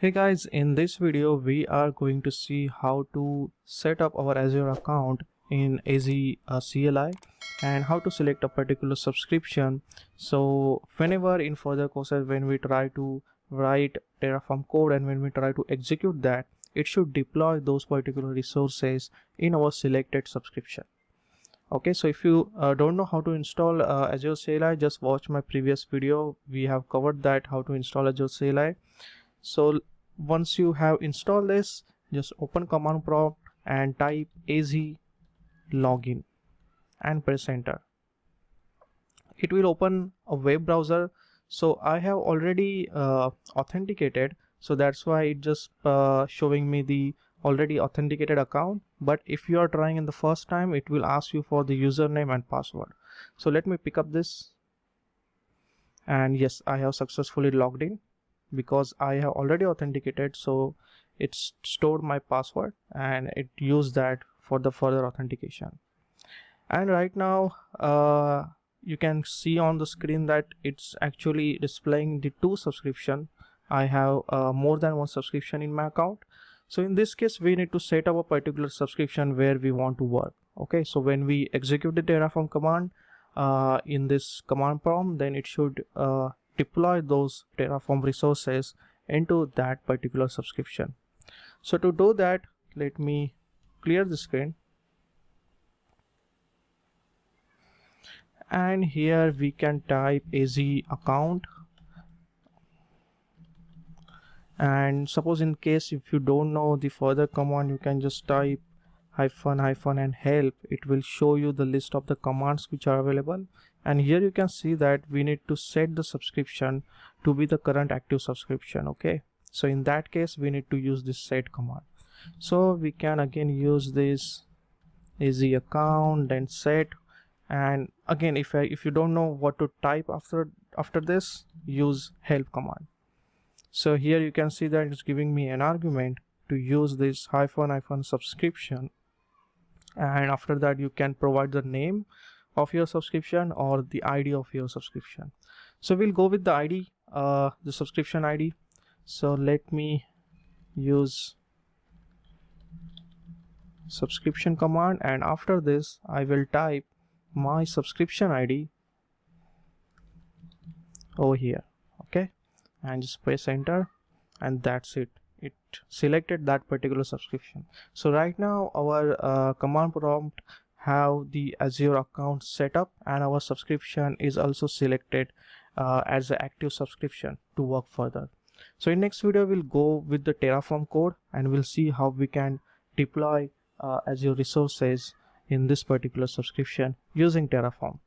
Hey guys, in this video we are going to see how to set up our Azure account in Azure CLI and how to select a particular subscription. So whenever in further courses when we try to write Terraform code and when we try to execute that, it should deploy those particular resources in our selected subscription. Okay, so if you don't know how to install Azure CLI, just watch my previous video. We have covered that, how to install Azure CLI. So once you have installed this, just open command prompt and type az login and press enter. It will open a web browser. So I have already authenticated, so that's why it just showing me the already authenticated account. But if you are trying in the first time, it will ask you for the username and password. So let me pick up this, and yes, I have successfully logged in because I have already authenticated. So it's stored my password and it used that for the further authentication. And right now you can see on the screen that it's actually displaying the two subscription. I have more than one subscription in my account. So in this case we need to set up a particular subscription where we want to work. Okay, so when we execute the Terraform command in this command prompt, then it should deploy those Terraform resources into that particular subscription. So to do that, let me clear the screen, and here we can type az account, and suppose in case if you don't know the further command, you can just type -- and help. It will show you the list of the commands which are available, and here you can see that we need to set the subscription to be the current active subscription. Okay, so in that case we need to use this set command. So we can again use this az account, then set, and again if you don't know what to type after this, use help command. So here you can see that it's giving me an argument to use this -- subscription, and after that you can provide the name of your subscription or the ID of your subscription. So we'll go with the ID, the subscription ID. So let me use subscription command, and after this I will type my subscription ID over here. Okay, and just press enter, and that's it. It selected that particular subscription. So right now our command prompt have the Azure account set up, and our subscription is also selected as an active subscription to work further. So in next video we'll go with the Terraform code and we'll see how we can deploy Azure resources in this particular subscription using Terraform.